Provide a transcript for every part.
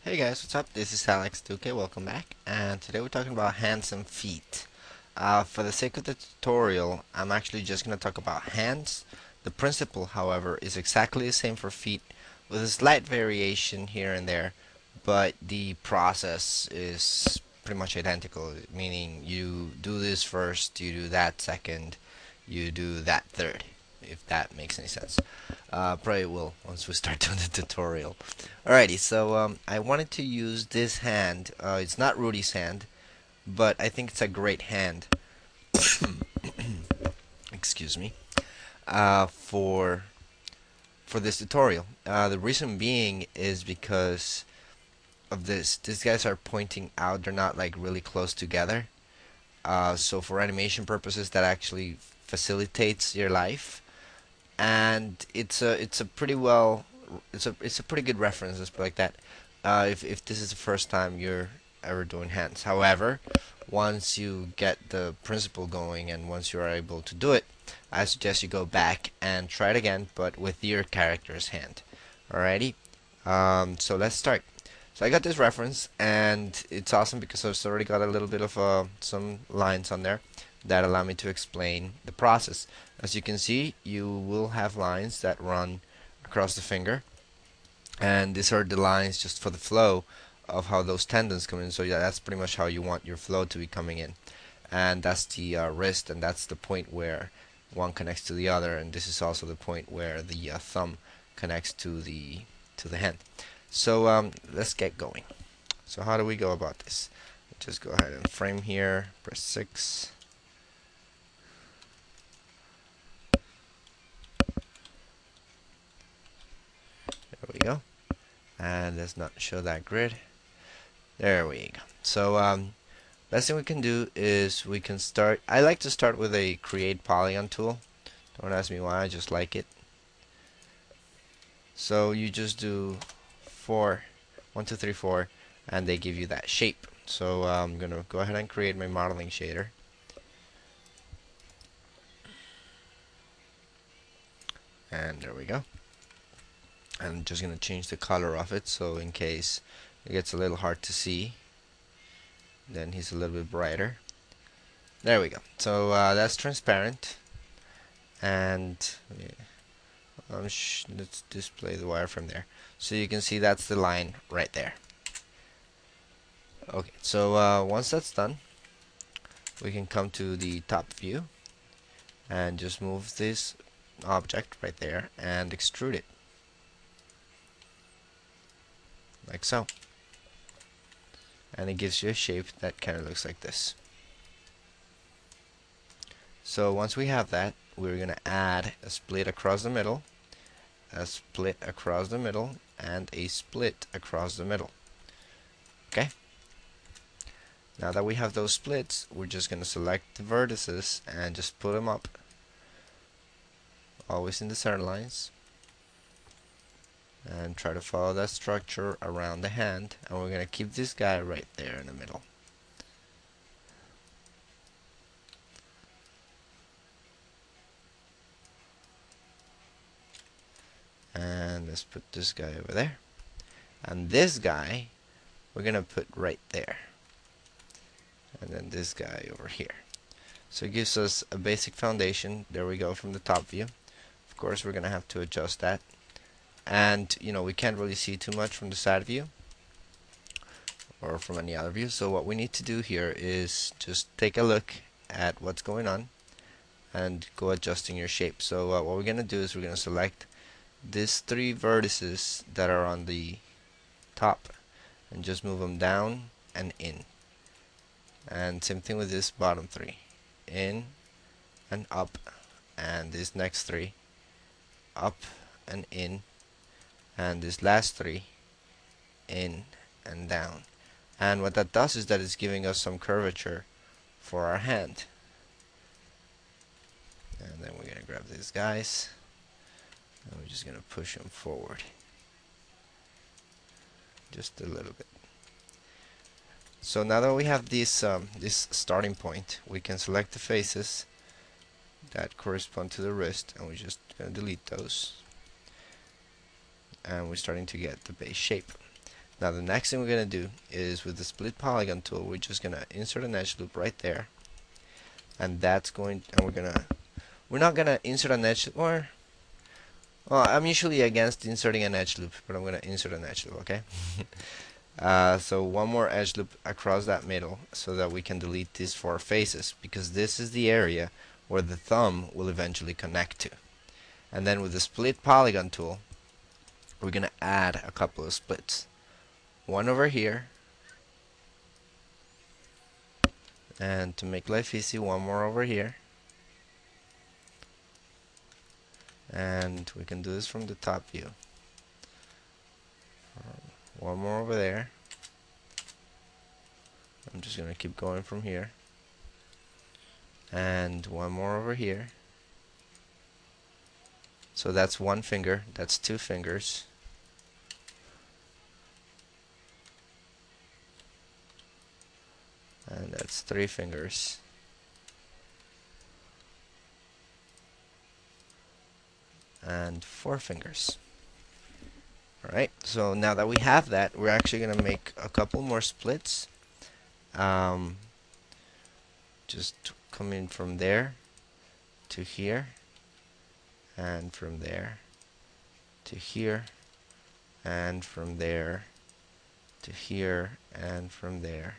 Hey guys, what's up? This is Alex2K, welcome back. And today we're talking about hands and feet. For the sake of the tutorial, I'm actually just going to talk about hands. The principle, however, is exactly the same for feet, with a slight variation here and there, but the process is pretty much identical, meaning you do this first, you do that second, you do that third, if that makes any sense. Probably will once we start doing the tutorial. Alrighty, so I wanted to use this hand. It's not Rudy's hand, but I think it's a great hand. Excuse me. For this tutorial. The reason being is because of this. These guys are pointing out. They're not like really close together. So for animation purposes, that actually facilitates your life. And it's a pretty well it's a pretty good reference, let's put it like that. If this is the first time you're ever doing hands. However, once you get the principle going and once you are able to do it, I suggest you go back and try it again, but with your character's hand. Alrighty. So let's start. So I got this reference, and it's awesome because I've already got a little bit of some lines on there that allow me to explain the process. As you can see, you will have lines that run across the finger, and these are the lines just for the flow of how those tendons come in. So yeah, that's pretty much how you want your flow to be coming in, and that's the wrist, and that's the point where one connects to the other, and this is also the point where the thumb connects to the hand. So let's get going. So how do we go about this? Just go ahead and frame here, press 6. There we go. And let's not show that grid. There we go. So best thing we can do is we can start. I like to start with a create polygon tool. Don't ask me why, I just like it. So you just do 4, 1, 2, 3, 4, and they give you that shape. So I'm gonna go ahead and create my modeling shader. And there we go. I'm just gonna change the color of it, so in case it gets a little hard to see, then he's a little bit brighter. There we go. So that's transparent, and let's display the wireframe there, so you can see that's the line right there. Okay, so once that's done, we can come to the top view and just move this object right there and extrude it like so, and it gives you a shape that kind of looks like this. So once we have that, we're gonna add a split across the middle, a split across the middle, and a split across the middle. Okay, now that we have those splits, we're just gonna select the vertices and just put them up, always in the center lines, and try to follow that structure around the hand, and we're gonna keep this guy right there in the middle. And let's put this guy over there, and this guy we're gonna put right there, and then this guy over here. So it gives us a basic foundation. There we go from the top view. Of course, we're gonna have to adjust that, and you know, we can't really see too much from the side view or from any other view. So what we need to do here is just take a look at what's going on and go adjusting your shape. So what we're gonna do is we're gonna select these 3 vertices that are on the top and just move them down and in, and same thing with this bottom 3, in and up, and this next 3 up and in, and this last 3 in and down. And what that does is that it's giving us some curvature for our hand. And then we're gonna grab these guys, and we're just gonna push them forward just a little bit. So now that we have this starting point, we can select the faces that correspond to the wrist, and we're just gonna delete those, and we're starting to get the base shape. Now the next thing we're gonna do is with the split polygon tool, we're just gonna insert an edge loop right there, and we're not gonna insert an edge, or well, I'm usually against inserting an edge loop, but I'm gonna insert an edge loop, okay? So one more edge loop across that middle so that we can delete these four faces, because this is the area where the thumb will eventually connect to. And then with the split polygon tool, we're gonna add a couple of splits. One over here, and to make life easy, one more over here. And we can do this from the top view. One more over there. I'm just gonna keep going from here. And one more over here. So that's one finger, that's two fingers. And that's three fingers. And four fingers. Alright, so now that we have that, we're actually going to make a couple more splits. Just coming from there to here, and from there to here, and from there to here, and from there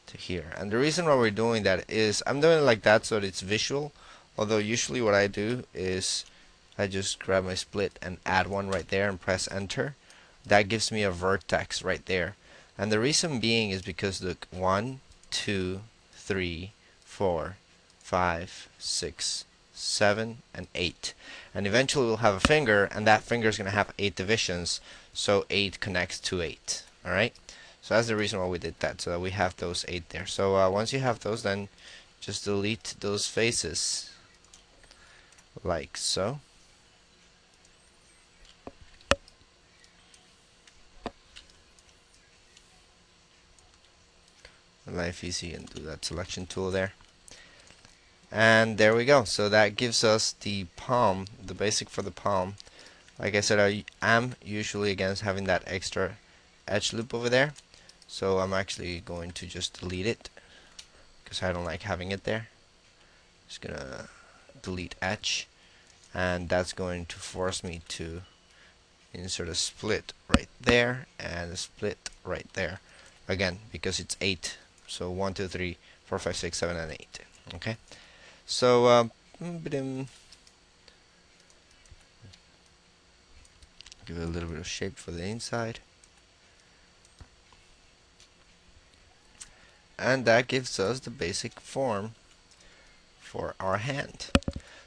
to here. And the reason why we're doing that is I'm doing it like that so that it's visual, although usually what I do is I just grab my split and add one right there and press enter. That gives me a vertex right there. And the reason being is because look, 1, 2, 3, 4, 5, 6, 7, and 8. And eventually we'll have a finger, and that finger is going to have 8 divisions, so 8 connects to 8. Alright? So that's the reason why we did that, so that we have those 8 there. So once you have those, then just delete those faces like so. Life easy, and do that selection tool there. And there we go. So that gives us the palm, the basic for the palm. Like I said, I am usually against having that extra edge loop over there. So I'm actually going to just delete it because I don't like having it there. Just gonna delete edge, and that's going to force me to insert a split right there and a split right there. Again, because it's 8. So 1, 2, 3, 4, 5, 6, 7, and 8. Okay. So give it a little bit of shape for the inside. And that gives us the basic form for our hand.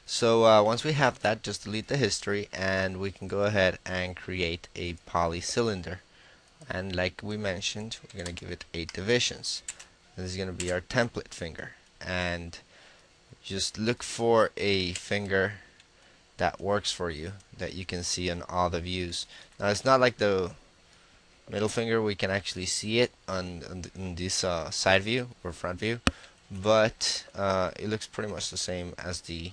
So once we have that, just delete the history, and we can go ahead and create a poly cylinder. And like we mentioned, we're going to give it 8 divisions. This is going to be our template finger. And just look for a finger that works for you, that you can see on all the views. Now it's not like the middle finger, we can actually see it on this side view or front view, but it looks pretty much the same as the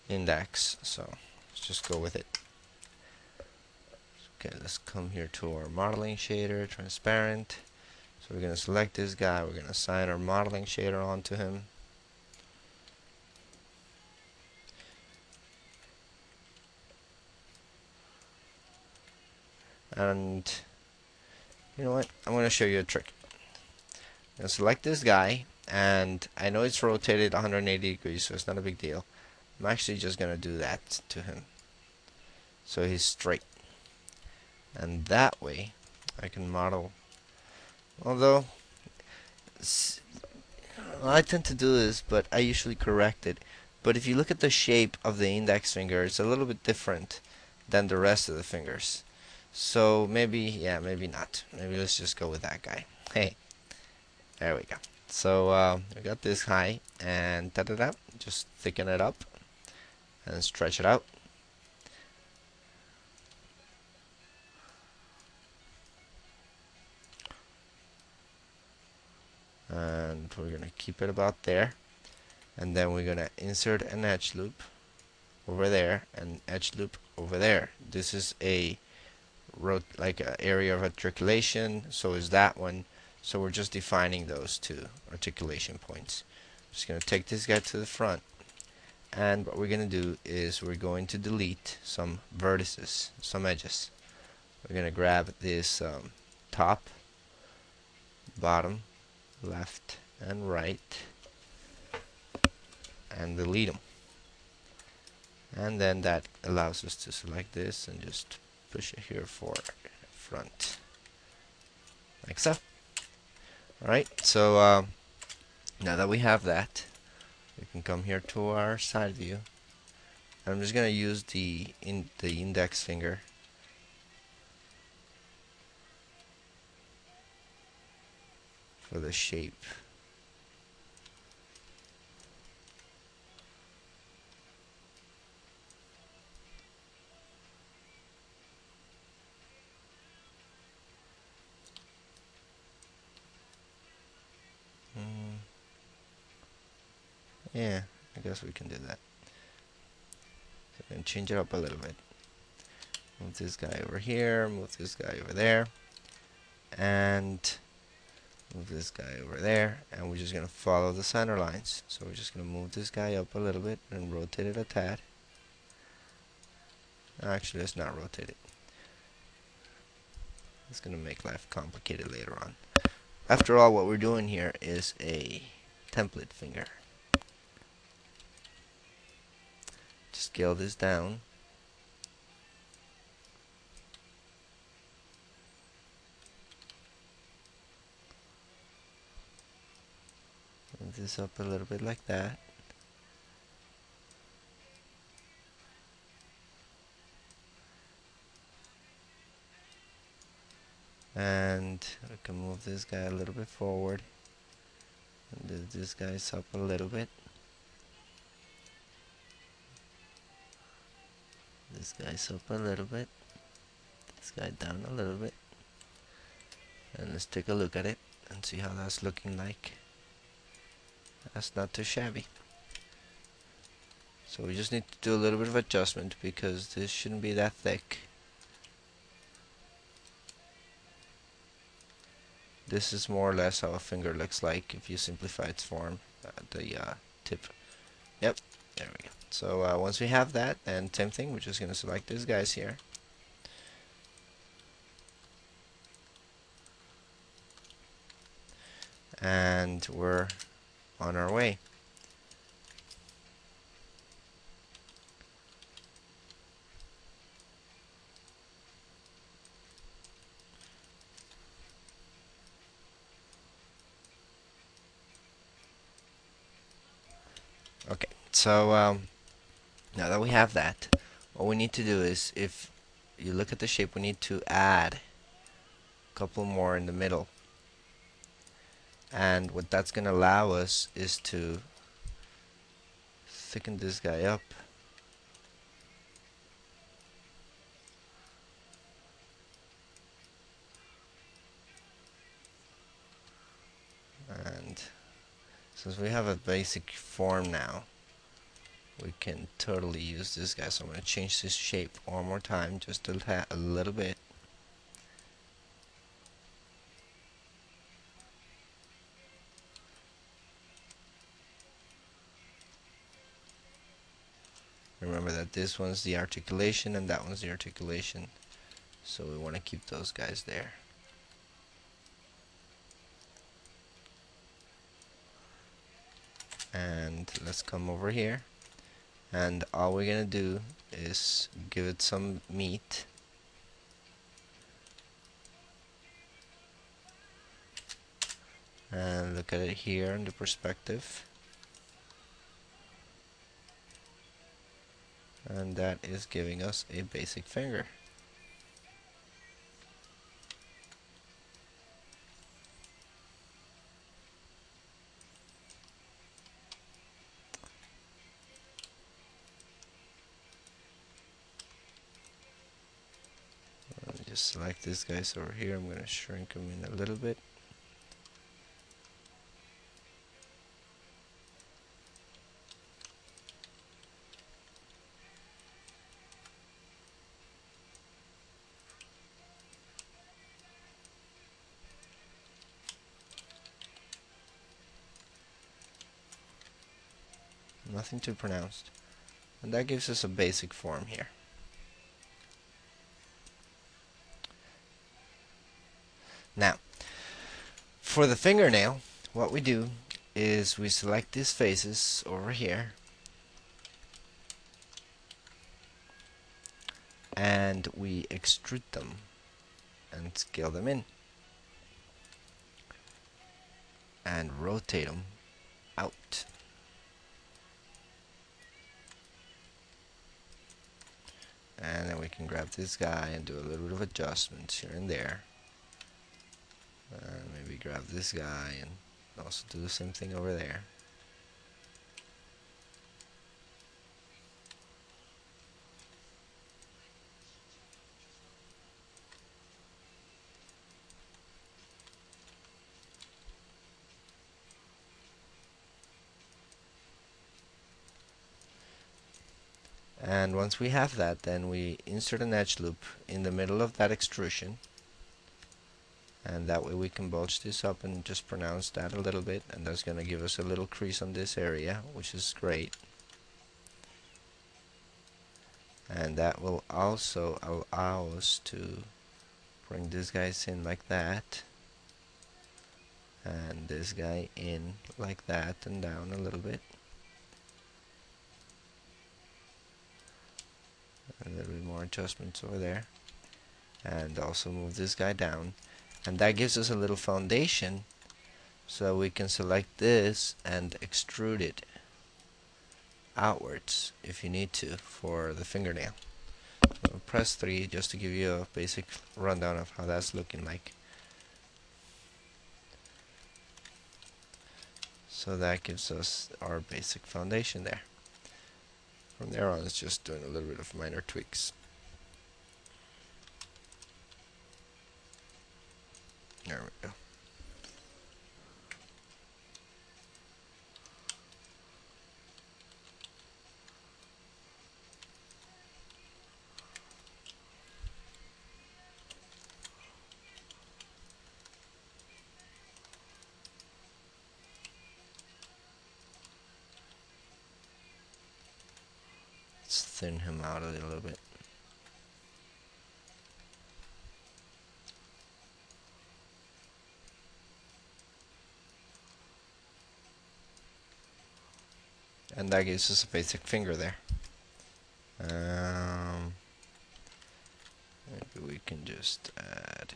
index, so let's just go with it. Okay, let's come here to our modeling shader, transparent. So we're going to select this guy, we're going to assign our modeling shader onto him. And you know what, I'm going to show you a trick. I'm going to select this guy, and I know it's rotated 180 degrees, so it's not a big deal. I'm actually just going to do that to him, so he's straight. And that way I can model, although I tend to do this, but I usually correct it. But if you look at the shape of the index finger, it's a little bit different than the rest of the fingers. So maybe, yeah, maybe not. Maybe let's just go with that guy. Hey, there we go. So we got this high, and da-da-da, just thicken it up and stretch it out. And we're gonna keep it about there, and then we're gonna insert an edge loop over there and edge loop over there. This is a like an area of articulation. So is that one. So we're just defining those two articulation points. Just gonna take this guy to the front, and what we're gonna do is we're going to delete some vertices, some edges. We're gonna grab this top, bottom, left, and right, and delete them. And then that allows us to select this and just push it here for front, like so. Alright, so now that we have that, we can come here to our side view. And I'm just going to use the index finger for the shape. Yeah, I guess we can do that. So I'm going to change it up a little bit. Move this guy over here, move this guy over there, and move this guy over there, and we're just going to follow the center lines. So we're just going to move this guy up a little bit and rotate it a tad. Actually, let's not rotate it. It's going to make life complicated later on. After all, what we're doing here is a template finger. Scale this down. Move this up a little bit like that. And we can move this guy a little bit forward. And this guy's up a little bit. This guy's up a little bit. This guy down a little bit. And let's take a look at it and see how that's looking like. That's not too shabby. So we just need to do a little bit of adjustment because this shouldn't be that thick. This is more or less how a finger looks like if you simplify its form. The tip. Yep, there we go. So once we have that, and same thing, we're just going to select these guys here. And we're on our way. Okay, so now that we have that, what we need to do is, if you look at the shape, we need to add a couple more in the middle. And what that's going to allow us is to thicken this guy up. And since we have a basic form now, we can totally use this guy. So I'm going to change this shape one more time, just a little bit. Remember that this one's the articulation and that one's the articulation, so we want to keep those guys there. And let's come over here, and all we're gonna do is give it some meat. And look at it here in the perspective. And that is giving us a basic finger. Let me just select these guys over here. I'm going to shrink them in a little bit. nothing too pronounced. And that gives us a basic form here. Now, for the fingernail, what we do is we select these faces over here, and we extrude them and scale them in and rotate them out. And then we can grab this guy and do a little bit of adjustments here and there. And maybe grab this guy and also do the same thing over there. And once we have that, then we insert an edge loop in the middle of that extrusion, and that way we can bulge this up and just pronounce that a little bit, and that's going to give us a little crease on this area, which is great. And that will also allow us to bring these guys in like that, and this guy in like that, and down a little bit. A little bit more adjustments over there, and also move this guy down, and that gives us a little foundation so we can select this and extrude it outwards if you need to for the fingernail. So press 3 just to give you a basic rundown of how that's looking like. So that gives us our basic foundation there. From there on, it's just doing a little bit of minor tweaks. There we go. Let's thin him out a little bit. And that gives us a basic finger there. Maybe we can just add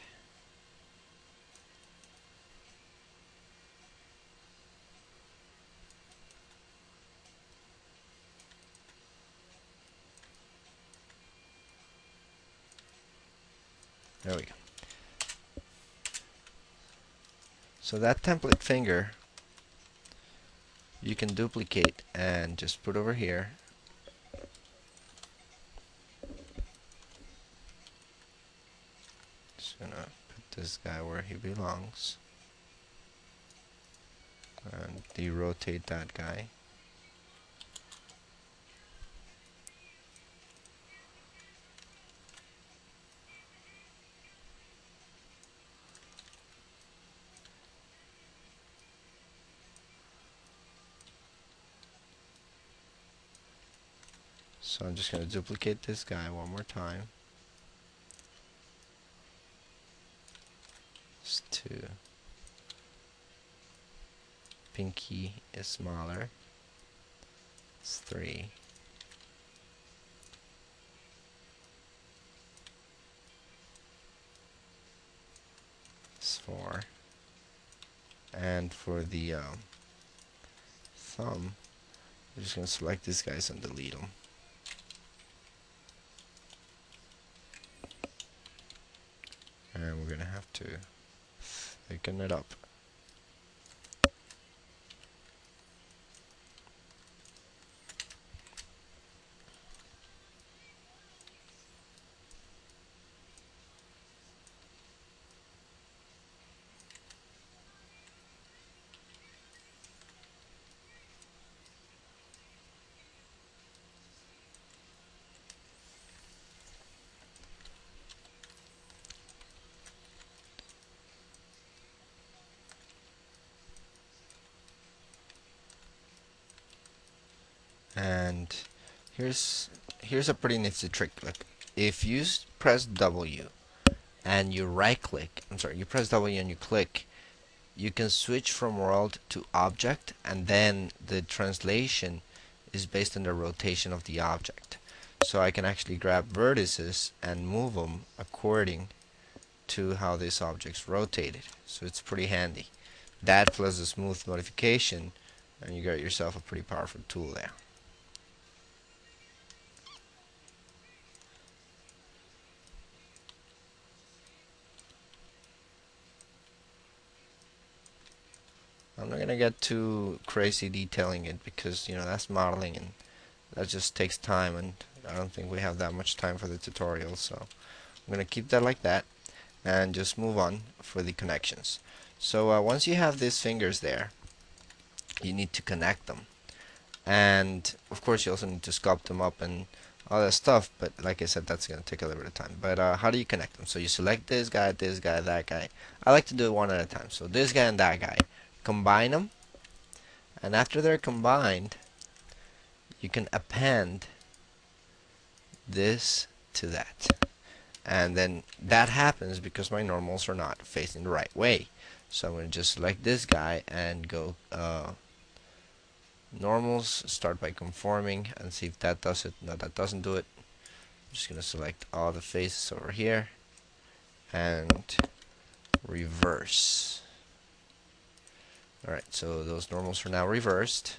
there we go. So that template finger you can duplicate and just put over here. Just gonna put this guy where he belongs and derotate that guy. So I'm just going to duplicate this guy one more time. It's 2. Pinky is smaller. It's 3. It's 4. And for the thumb, we're just going to select these guys and delete them. And we're going to have to thicken it up. And here's a pretty nifty trick. Look, if you press W and you right click, I'm sorry, you press W and you click, you can switch from world to object, and then the translation is based on the rotation of the object. So I can actually grab vertices and move them according to how this object's rotated. So it's pretty handy. That plus a smooth modification, and you got yourself a pretty powerful tool there. I'm not gonna get too crazy detailing it because that's modeling and that just takes time, and I don't think we have that much time for the tutorial, so I'm gonna keep that like that and just move on for the connections. So once you have these fingers there, you need to connect them, and of course you also need to sculpt them up and all that stuff, but like I said, that's gonna take a little bit of time. But how do you connect them? So you select this guy, that guy. I like to do it one at a time. So this guy and that guy, combine them, and after they're combined, you can append this to that. And then that happens because my normals are not facing the right way. So I'm going to just select this guy and go normals, start by conforming, and see if that does it. No, that doesn't do it. I'm just going to select all the faces over here and reverse. Alright, so those normals are now reversed.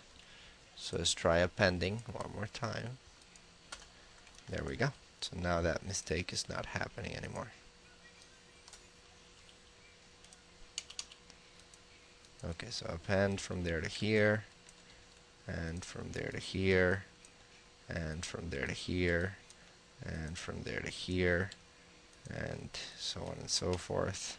So let's try appending one more time. There we go. So now that mistake is not happening anymore. Okay, so append from there to here, and from there to here, and from there to here, and from there to here, and so on and so forth.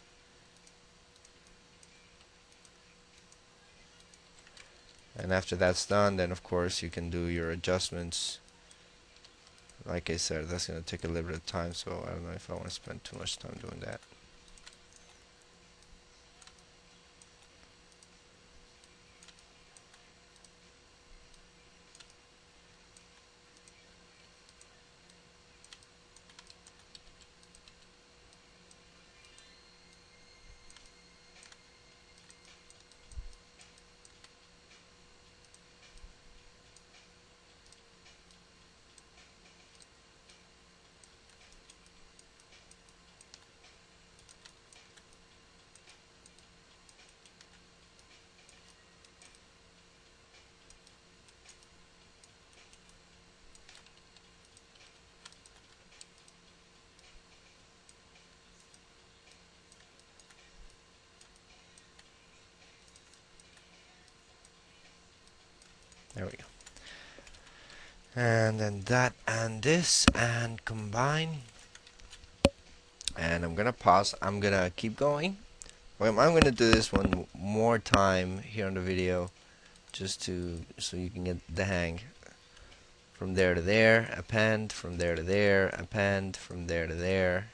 And after that's done, then of course you can do your adjustments. Like I said, that's going to take a little bit of time, so I don't know if I want to spend too much time doing that. There we go. And then that and this and combine. And I'm gonna pause. I'm gonna keep going. Well, I'm gonna do this one more time here on the video, just so you can get the hang. From there to there, append. From there to there, append. From there to there,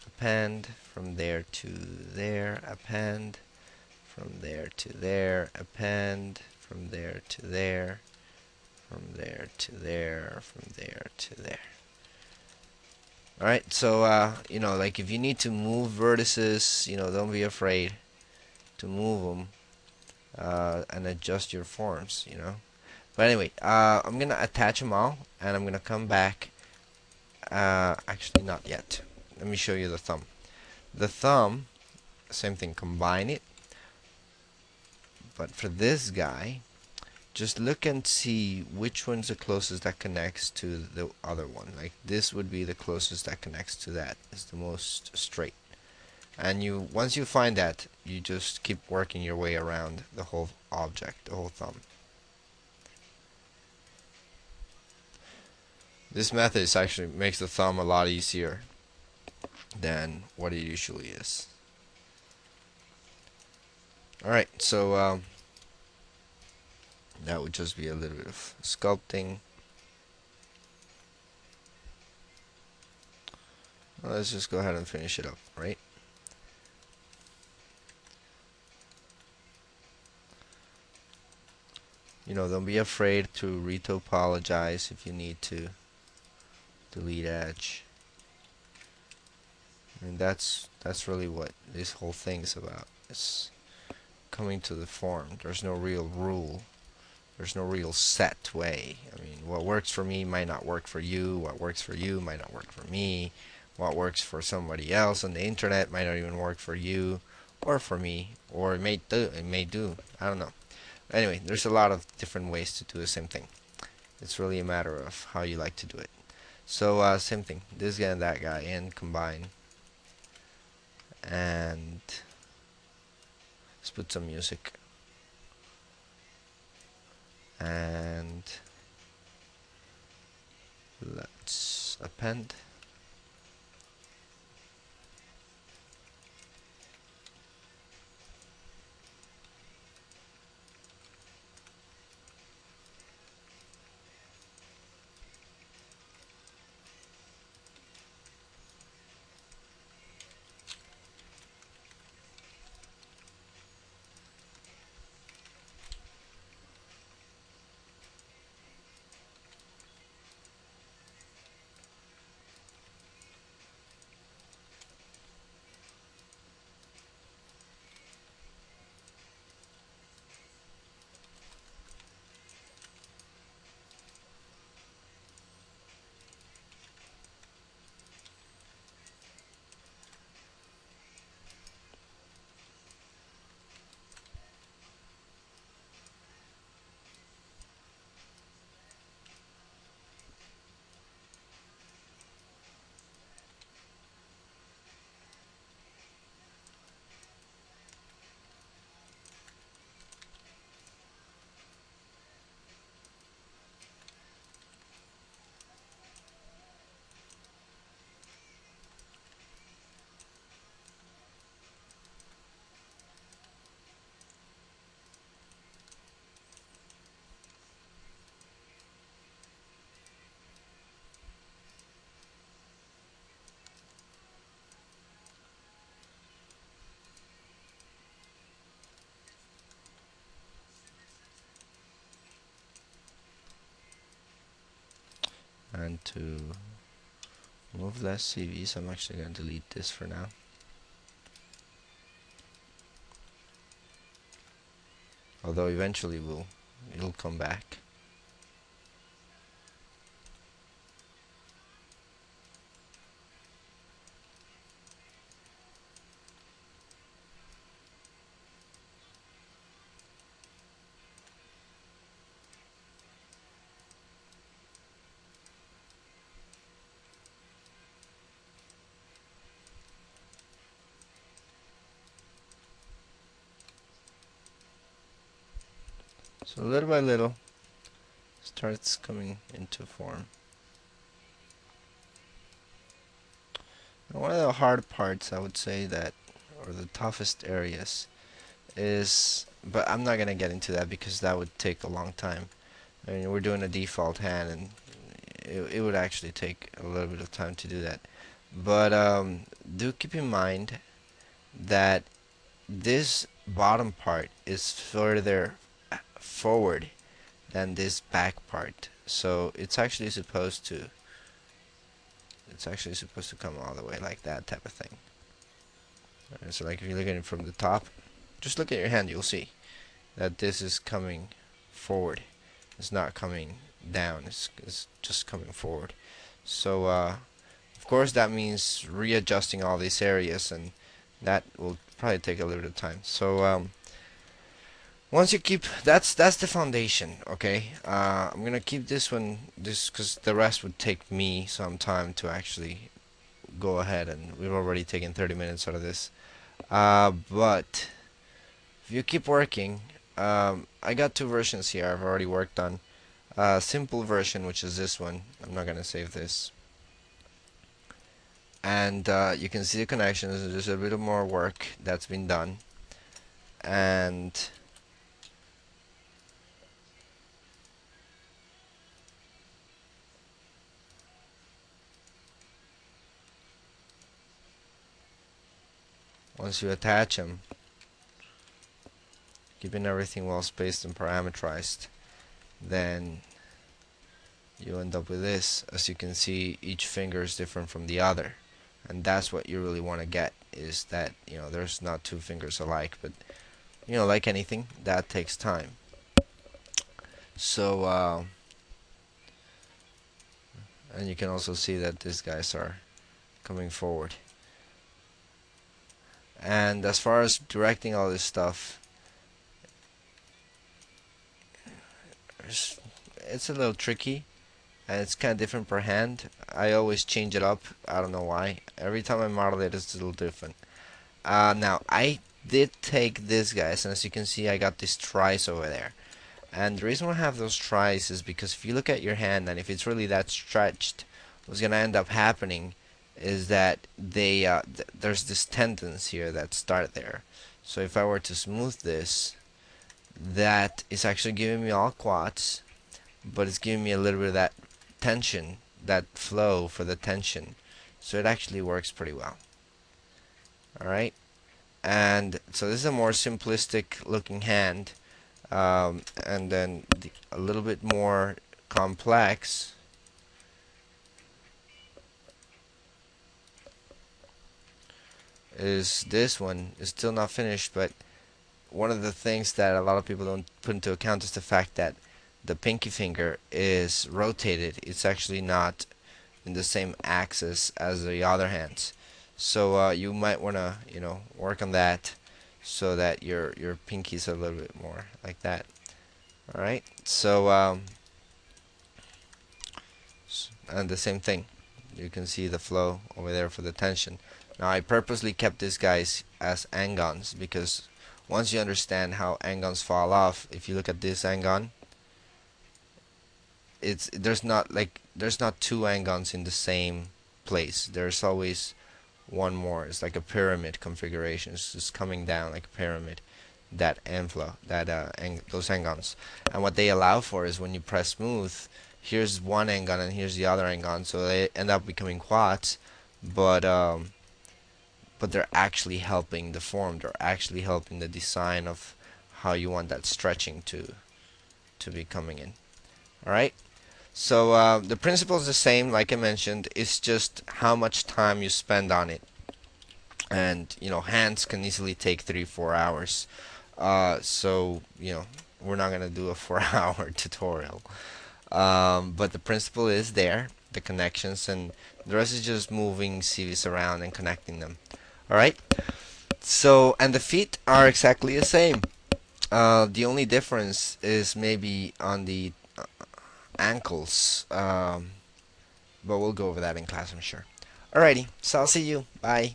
append. From there to there, append. From there to there, append. From there to there. From there to there. From there to there. Alright, so like if you need to move vertices, don't be afraid to move them and adjust your forms. But anyway, I'm gonna attach them all, and I'm gonna come back. Actually, not yet. Let me show you the thumb. The thumb, same thing. Combine it, but for this guy, just look and see which one's the closest that connects to the other one. Like this would be the closest that connects to that. It's the most straight. And once you find that, you just keep working your way around the whole object, the whole thumb. This method actually makes the thumb a lot easier than what it usually is. Alright, so that would just be a little bit of sculpting. Well, let's just go ahead and finish it up, right? don't be afraid to retopologize if you need to. Delete edge. And that's really what this whole thing is about. It's coming to the form. There's no real rule. There's no real set way. I mean, what works for me might not work for you. What works for you might not work for me. What works for somebody else on the internet might not even work for you or for me, or it may do. It may do. I don't know. Anyway, there's a lot of different ways to do the same thing. It's really a matter of how you like to do it. So same thing. This guy and that guy, and combine, and let's put some music, and let's append. And to move less CVs, I'm actually going to delete this for now. Although eventually it'll come back. So little by little starts coming into form. And one of the hard parts, I would say, that, or the toughest areas, is, but I'm not gonna get into that because that would take a long time. I mean, we're doing a default hand, and it would actually take a little bit of time to do that. But do keep in mind that this bottom part is further forward than this back part, so it's actually supposed to come all the way like that type of thing. So like if you look at it from the top, just look at your hand, you'll see that this is coming forward. It's not coming down, it's just coming forward. So of course that means readjusting all these areas, and that will probably take a little bit of time. So once you keep, that's the foundation, okay? I'm gonna keep this one, this, because the rest would take me some time to actually go ahead, and we've already taken 30 minutes out of this. But if you keep working, I got two versions here I've already worked on. Simple version, which is this one. I'm not gonna save this. And you can see the connections. There's a bit more work that's been done. And once you attach them, keeping everything well spaced and parameterized, then you end up with this. As you can see, each finger is different from the other, and that's what you really want to get, is that, you know, there's not two fingers alike. But, you know, like anything, that takes time. So and you can also see that these guys are coming forward. And as far as directing all this stuff, it's a little tricky, and it's kind of different per hand. I always change it up. I don't know why. Every time I model it, it's a little different. Now, I did take this, guys, and as you can see, I got these tries over there. And the reason why I have those tries is because if you look at your hand, and if it's really that stretched, what's going to end up happening is that there's this tendons here that start there. So if I were to smooth this, that is actually giving me all quads, but it's giving me a little bit of that tension, that flow for the tension. So it actually works pretty well. Alright, and so this is a more simplistic looking hand, and then a little bit more complex is this one. Is still not finished, but one of the things that a lot of people don't put into account is the fact that the pinky finger is rotated. It's actually not in the same axis as the other hands. So you might want to, you know, work on that so that your pinky's a little bit more like that. All right. So and the same thing. You can see the flow over there for the tension. Now I purposely kept these guys as angons because once you understand how angons fall off, if you look at this angon, there's not two angons in the same place. There's always one more. It's like a pyramid configuration. It's just coming down like a pyramid. That flow, those angons, and what they allow for is when you press smooth, here's one angon and here's the other angon, so they end up becoming quads, but they're actually helping the form. They're actually helping the design of how you want that stretching to be coming in. All right. So the principle is the same, like I mentioned. It's just how much time you spend on it, and you know, hands can easily take 3-4 hours. So you know, we're not gonna do a 4-hour tutorial, but the principle is there, the connections, and the rest is just moving CVs around and connecting them. All right. So, and the feet are exactly the same. The only difference is maybe on the ankles, but we'll go over that in class, I'm sure. Alrighty, so I'll see you. Bye.